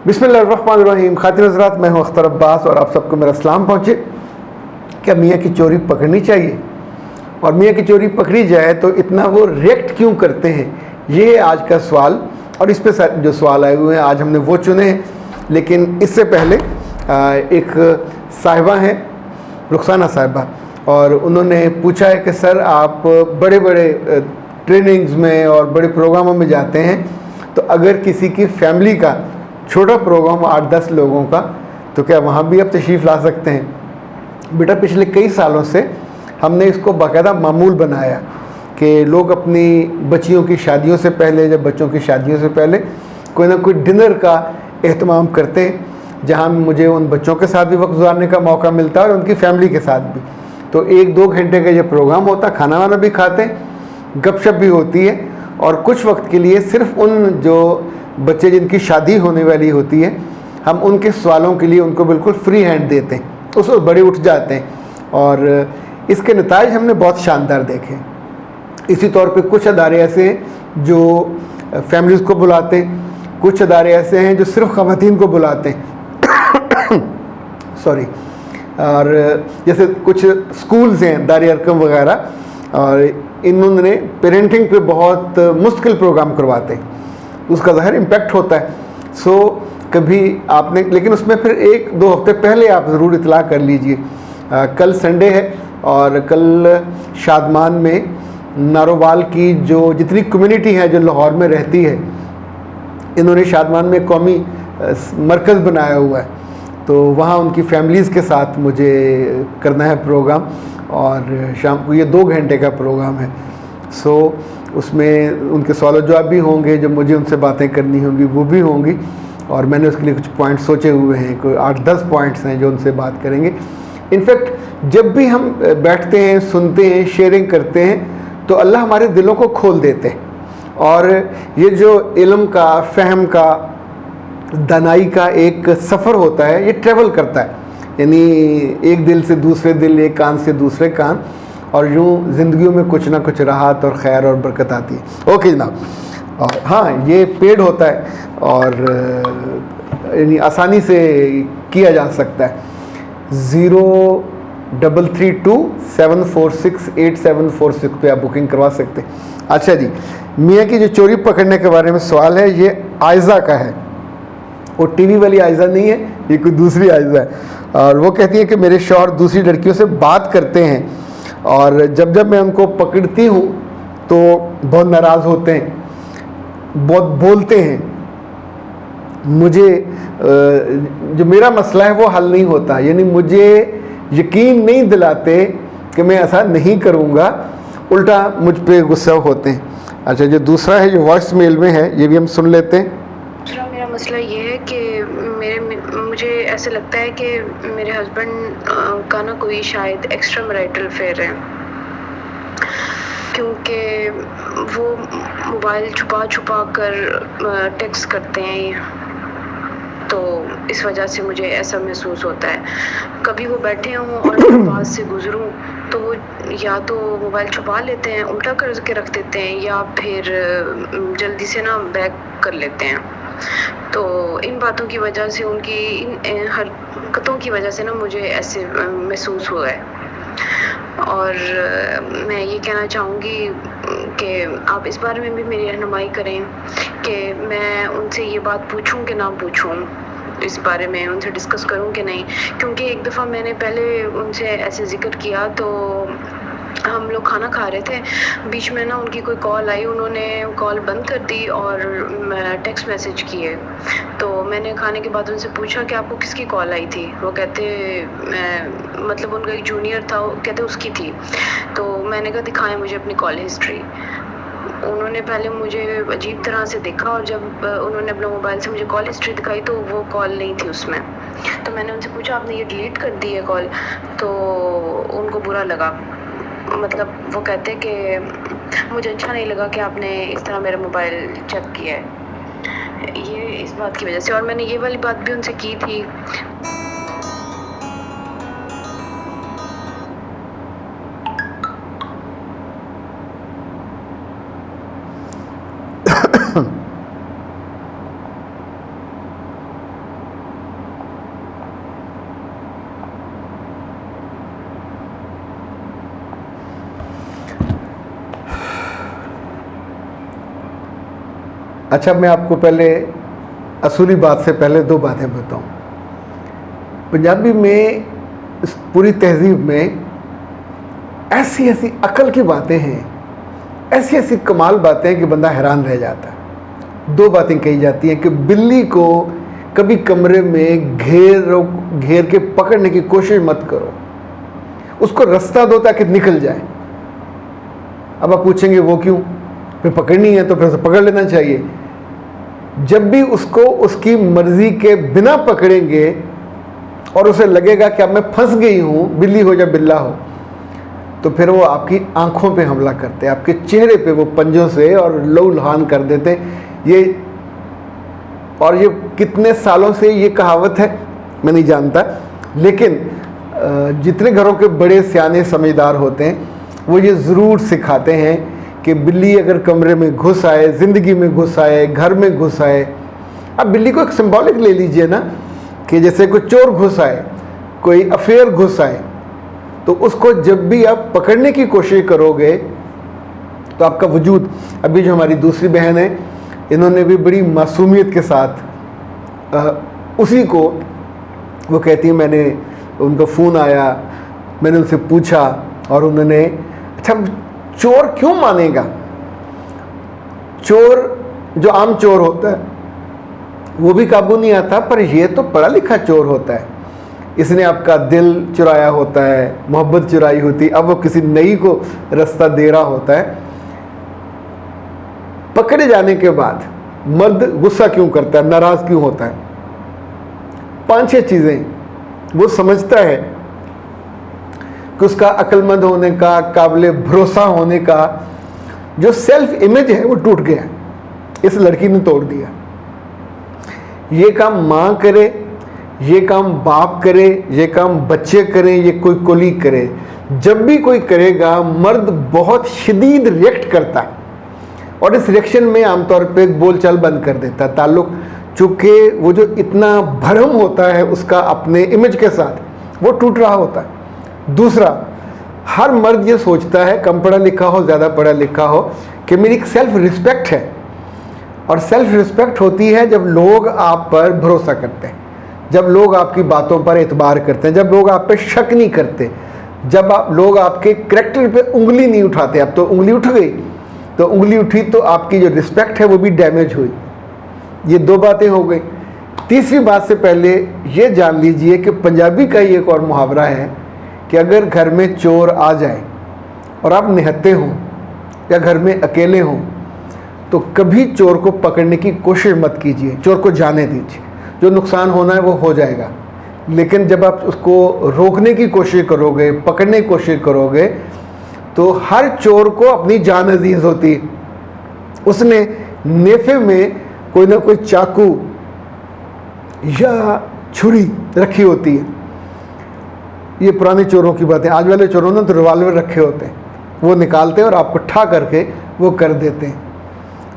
बिस्मिल्लाहिर्रहमानिर्रहीम। खातिन हज़रात, मैं हूँ अख्तर अब्बास और आप सबको मेरा सलाम पहुँचे। क्या मियाँ की चोरी पकड़नी चाहिए? और मियाँ की चोरी पकड़ी जाए तो इतना वो रिएक्ट क्यों करते हैं, ये है आज का सवाल। और इस पे जो सवाल आए हुए हैं आज हमने वो चुने हैं। लेकिन इससे पहले एक साहिबा हैं, रुखसाना साहिबा, और उन्होंने पूछा है कि सर आप बड़े बड़े ट्रेनिंग्स में और बड़े प्रोग्रामों में जाते हैं, तो अगर किसी की फैमिली का छोटा प्रोग्राम 8-10 लोगों का, तो क्या वहाँ भी आप तशरीफ़ ला सकते हैं? बेटा, पिछले कई सालों से हमने इसको बाकायदा मामूल बनाया कि लोग अपनी बच्चियों की शादियों से पहले, जब बच्चों की शादियों से पहले कोई ना कोई डिनर का एहतमाम करते हैं, जहाँ मुझे उन बच्चों के साथ भी वक्त गुजारने का मौका मिलता है और उनकी फैमिली के साथ भी। तो 1-2 घंटे का ये प्रोग्राम होता, खाना वाना भी खाते हैं, गपशप भी होती है, और कुछ वक्त के लिए सिर्फ उन जो बच्चे जिनकी शादी होने वाली होती है, हम उनके सवालों के लिए उनको बिल्कुल फ्री हैंड देते हैं, उस वक्त बड़े उठ जाते हैं। और इसके नताइज हमने बहुत शानदार देखे। इसी तौर पे कुछ अदारे ऐसे हैं जो फैमिलीज़ को बुलाते हैं, कुछ अदारे ऐसे हैं जो सिर्फ ख़वातीन को बुलाते हैं सॉरी। और जैसे कुछ स्कूल्स हैं, दार अरकम वगैरह, और इन्होंने पेरेंटिंग पे बहुत मुश्किल प्रोग्राम करवाते हैं, उसका ज़ाहिर इम्पैक्ट होता है। सो कभी आपने, लेकिन उसमें फिर 1-2 हफ्ते पहले आप ज़रूर इतला कर लीजिए। कल संडे है और कल शादमान में नारोवाल की जो जितनी कम्युनिटी है जो लाहौर में रहती है, इन्होंने शादमान में कौमी मरकज़ बनाया हुआ है, तो वहाँ उनकी फैमिलीज़ के साथ मुझे करना है प्रोग्राम, और शाम को ये 2 घंटे का प्रोग्राम है। सो उसमें उनके सवाल जवाब भी होंगे, जो मुझे उनसे बातें करनी होंगी वो भी होंगी, और मैंने उसके लिए कुछ पॉइंट्स सोचे हुए हैं, कोई 8-10 पॉइंट्स हैं जो उनसे बात करेंगे। इनफैक्ट जब भी हम बैठते हैं, सुनते हैं, शेयरिंग करते हैं, तो अल्लाह हमारे दिलों को खोल देते हैं, और ये जो इल्म का, फ़हम का, दानाई का एक सफ़र होता है, ये ट्रैवल करता है, यानी एक दिल से दूसरे दिल, एक कान से दूसरे कान, और यूँ ज़िंदगियों में कुछ ना कुछ राहत और खैर और बरकत आती है। ओके जनाब। और हाँ, ये पेड होता है और यानी आसानी से किया जा सकता है। 0332-746-8746 पे आप बुकिंग करवा सकते हैं। अच्छा जी, मियाँ की जो चोरी पकड़ने के बारे में सवाल है, ये आयज़ा का है। वो टीवी वाली आयज़ा नहीं है, ये कोई दूसरी आयज़ा है। और वो कहती है कि मेरे शौहर दूसरी लड़कियों से बात करते हैं, और जब जब मैं उनको पकड़ती हूँ तो बहुत नाराज़ होते हैं, बहुत बोलते हैं। मुझे जो मेरा मसला है वो हल नहीं होता, यानी मुझे यकीन नहीं दिलाते कि मैं ऐसा नहीं करूँगा, उल्टा मुझ पे गुस्सा होते हैं। अच्छा, जो दूसरा है जो वॉइस मेल में है, ये भी हम सुन लेते हैं। दूसरा मेरा मसला ये है कि मुझे ऐसे लगता है कि मेरे हस्बैंड का ना कोई शायद एक्स्ट्रा मैरिटल अफेयर है, क्योंकि वो मोबाइल छुपा छुपा कर टेक्स्ट करते हैं, तो इस वजह से मुझे ऐसा महसूस होता है। कभी वो बैठे हों और मैं पास से गुजरूं तो वो या तो मोबाइल छुपा लेते हैं, उल्टा करके रख देते हैं, या फिर जल्दी से ना बैक कर लेते हैं। तो इन बातों की वजह से, उनकी इन हरकतों की वजह से ना मुझे ऐसे महसूस हुआ है। और मैं ये कहना चाहूँगी कि आप इस बारे में भी मेरी रहनुमाई करें कि मैं उनसे ये बात पूछूं कि ना पूछूं, इस बारे में उनसे डिस्कस करूं कि नहीं। क्योंकि एक दफ़ा मैंने पहले उनसे ऐसे ज़िक्र किया, तो हम लोग खाना खा रहे थे, बीच में ना उनकी कोई कॉल आई, उन्होंने कॉल बंद कर दी और टेक्स्ट मैसेज किए। तो मैंने खाने के बाद उनसे पूछा कि आपको किसकी कॉल आई थी? वो कहते मतलब उनका एक जूनियर था, वो कहते उसकी थी। तो मैंने कहा दिखाएं मुझे अपनी कॉल हिस्ट्री। उन्होंने पहले मुझे अजीब तरह से देखा, और जब उन्होंने अपना मोबाइल से मुझे कॉल हिस्ट्री दिखाई तो वो कॉल नहीं थी उसमें। तो मैंने उनसे पूछा आपने ये डिलीट कर दी है कॉल? तो उनको बुरा लगा, मतलब वो कहते कि मुझे अच्छा नहीं लगा कि आपने इस तरह मेरा मोबाइल चेक किया है, ये इस बात की वजह से। और मैंने ये वाली बात भी उनसे की थी। अच्छा, मैं आपको पहले असूली बात से पहले दो बातें बताऊं। पंजाबी में, इस पूरी तहजीब में ऐसी ऐसी अकल की बातें हैं, ऐसी ऐसी कमाल बातें हैं कि बंदा हैरान रह जाता है। दो बातें कही जाती हैं कि बिल्ली को कभी कमरे में घेर के पकड़ने की कोशिश मत करो, उसको रास्ता दो ताकि निकल जाए। अब आप पूछेंगे वो क्यों? फिर पकड़नी है तो फिर उसे पकड़ लेना चाहिए। जब भी उसको उसकी मर्जी के बिना पकड़ेंगे और उसे लगेगा कि अब मैं फंस गई हूँ, बिल्ली हो या बिल्ला हो, तो फिर वो आपकी आंखों पे हमला करते हैं, आपके चेहरे पे वो पंजों से और लहू लुहान कर देते हैं। ये कितने सालों से ये कहावत है मैं नहीं जानता, लेकिन जितने घरों के बड़े सियाने समझदार होते हैं वो ये ज़रूर सिखाते हैं कि बिल्ली अगर कमरे में घुस आए, ज़िंदगी में घुस आए, घर में घुस आए। अब बिल्ली को एक सिंबॉलिक ले लीजिए ना, कि जैसे कोई चोर घुस आए, कोई अफेयर घुस आए, तो उसको जब भी आप पकड़ने की कोशिश करोगे तो आपका वजूद, अभी जो हमारी दूसरी बहन है, इन्होंने भी बड़ी मासूमियत के साथ उसी को, वो कहती है, मैंने उनका फ़ोन आया, मैंने उनसे पूछा और उन्होंने, अच्छा चोर क्यों मानेगा? चोर जो आम चोर होता है वो भी काबू नहीं आता, पर ये तो पढ़ा लिखा चोर होता है, इसने आपका दिल चुराया होता है, मोहब्बत चुराई होती है, अब वो किसी नई को रास्ता दे रहा होता है। पकड़े जाने के बाद मर्द गुस्सा क्यों करता है, नाराज़ क्यों होता है? 5-6 चीज़ें वो समझता है कि उसका अक्लमंद होने का, काबिल भरोसा होने का जो सेल्फ इमेज है वो टूट गया, इस लड़की ने तोड़ दिया। ये काम माँ करे, ये काम बाप करे, ये काम बच्चे करें, ये कोई कोलीग करे, जब भी कोई करेगा मर्द बहुत शदीद रिएक्ट करता है और इस रिएक्शन में आमतौर पे बोलचाल बंद कर देता है ताल्लुक़, चूँकि वो जो इतना भरम होता है उसका अपने इमेज के साथ, वो टूट रहा होता है। दूसरा, हर मर्द ये सोचता है, कम पढ़ा लिखा हो ज़्यादा पढ़ा लिखा हो, कि मेरी एक सेल्फ रिस्पेक्ट है, और सेल्फ रिस्पेक्ट होती है जब लोग आप पर भरोसा करते हैं, जब लोग आपकी बातों पर एतबार करते हैं, जब लोग आप पे शक नहीं करते, जब लोग आपके करैक्टर पे उंगली नहीं उठाते। अब तो उंगली उठ गई, तो उंगली उठी तो आपकी जो रिस्पेक्ट है वो भी डैमेज हुई। ये 2 बातें हो गई। तीसरी बात से पहले ये जान लीजिए कि पंजाबी का ही एक और मुहावरा है कि अगर घर में चोर आ जाए और आप निहत्ते हों या घर में अकेले हों, तो कभी चोर को पकड़ने की कोशिश मत कीजिए, चोर को जाने दीजिए, जो नुकसान होना है वो हो जाएगा। लेकिन जब आप उसको रोकने की कोशिश करोगे, पकड़ने की कोशिश करोगे, तो हर चोर को अपनी जान अजीज़ होती है। उसने नेफे में कोई ना कोई चाकू या छुरी रखी होती है। ये पुराने चोरों की बात है। आज वाले चोरों ने तो रिवाल्वर रखे होते हैं, वो निकालते हैं और आपको ठा करके वो कर देते हैं।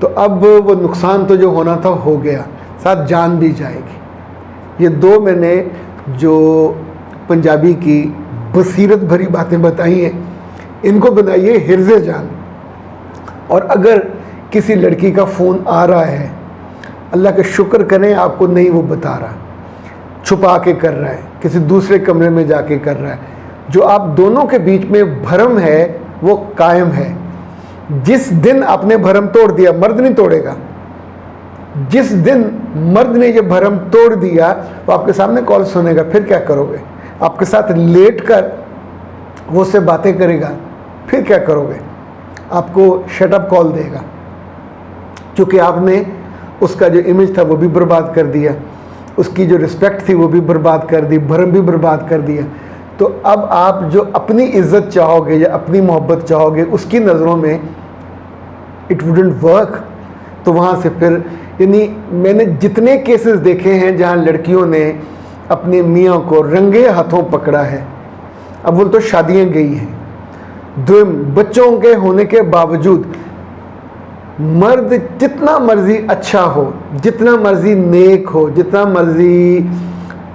तो अब वो नुकसान तो जो होना था हो गया, साथ जान भी जाएगी। ये 2 मैंने जो पंजाबी की बसीरत भरी बातें बताई हैं, इनको बनाइए हिर्ज़े जान। और अगर किसी लड़की का फ़ोन आ रहा है, अल्लाह का शुक्र करें आपको नहीं वो बता रहा, छुपा के कर रहा है, किसी दूसरे कमरे में जाके कर रहा है, जो आप दोनों के बीच में भरम है वो कायम है। जिस दिन आपने भरम तोड़ दिया, मर्द नहीं तोड़ेगा, जिस दिन मर्द ने ये भरम तोड़ दिया तो आपके सामने कॉल सुनेगा, फिर क्या करोगे? आपके साथ लेट कर वो उससे बातें करेगा, फिर क्या करोगे? आपको शटअप कॉल देगा, क्योंकि आपने उसका जो इमेज था वो भी बर्बाद कर दिया, उसकी जो रिस्पेक्ट थी वो भी बर्बाद कर दी, भरम भी बर्बाद कर दिया। तो अब आप जो अपनी इज्जत चाहोगे या अपनी मोहब्बत चाहोगे, उसकी नज़रों में इट वुडंट वर्क। तो वहाँ से फिर, यानी मैंने जितने केसेस देखे हैं जहाँ लड़कियों ने अपने मियाँ को रंगे हाथों पकड़ा है, अब वो तो शादियाँ गई हैं, 2 बच्चों के होने के बावजूद मर्द जितना मर्जी अच्छा हो, जितना मर्जी नेक हो, जितना मर्जी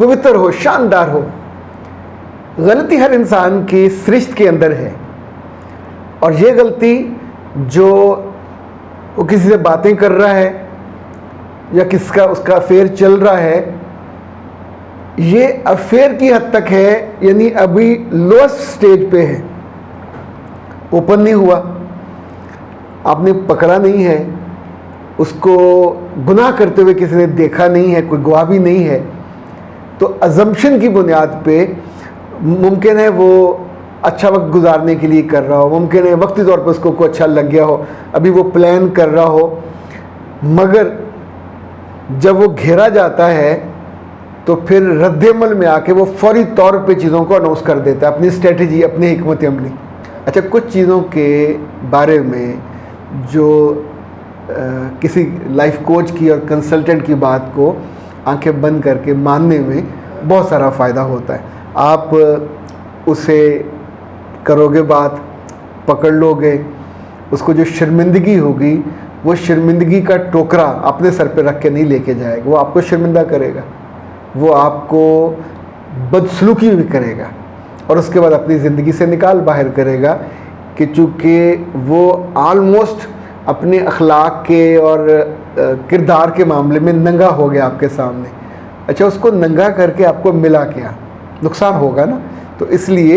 पवित्र हो, शानदार हो, गलती हर इंसान की सृष्टि के अंदर है। और ये गलती जो वो किसी से बातें कर रहा है या किसका उसका अफेयर चल रहा है, ये अफेयर की हद तक है, यानी अभी लोएस्ट स्टेज पे है, ओपन नहीं हुआ, आपने पकड़ा नहीं है, उसको गुनाह करते हुए किसी ने देखा नहीं है, कोई गवाह भी नहीं है, तो अजम्पशन की बुनियाद पे मुमकिन है वो अच्छा वक्त गुजारने के लिए कर रहा हो, मुमकिन है वक्ती तौर पर उसको कोई अच्छा लग गया हो, अभी वो प्लान कर रहा हो, मगर जब वो घेरा जाता है तो फिर रद्दमल में आके वो फौरी तौर पे चीज़ों को अनाउंस कर देता है, अपनी स्ट्रेटजी, अपनी हिकमत अमली। अच्छा, कुछ चीज़ों के बारे में जो किसी लाइफ कोच की और कंसल्टेंट की बात को आंखें बंद करके मानने में बहुत सारा फ़ायदा होता है। आप उसे करोगे बात, पकड़ लोगे, उसको जो शर्मिंदगी होगी वो शर्मिंदगी का टोकरा अपने सर पे रख के नहीं लेके जाएगा, वो आपको शर्मिंदा करेगा, वो आपको बदसलूकी भी करेगा और उसके बाद अपनी ज़िंदगी से निकाल बाहर करेगा कि चूँकि वो आलमोस्ट अपने अखलाक के और किरदार के मामले में नंगा हो गया आपके सामने। अच्छा, उसको नंगा करके आपको मिला क्या, नुकसान होगा ना। तो इसलिए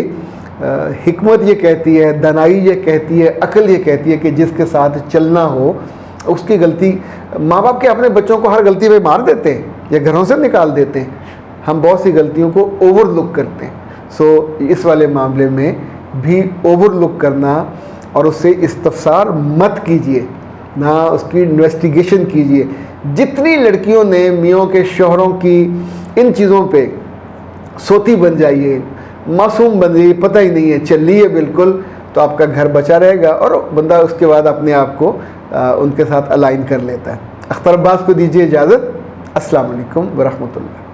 हिकमत ये कहती है, दानाई ये कहती है, अकल ये कहती है कि जिसके साथ चलना हो उसकी गलती, माँ बाप के अपने बच्चों को हर गलती पे मार देते हैं या घरों से निकाल देते हैं, हम बहुत सी गलतियों को ओवरलुक करते हैं। सो इस वाले मामले में भी ओवरलुक करना और उससे इस्तफसार मत कीजिए, ना उसकी इन्वेस्टिगेशन कीजिए। जितनी लड़कियों ने मियों के शोहरों की इन चीज़ों पे सोती बन जाइए, मासूम बन जाइए, पता ही नहीं है, चलिए बिल्कुल, तो आपका घर बचा रहेगा और बंदा उसके बाद अपने आप को उनके साथ अलाइन कर लेता है। अख्तर अब्बास को दीजिए इजाज़त। अस्सलाम वालेकुम व रहमतुल्लाह।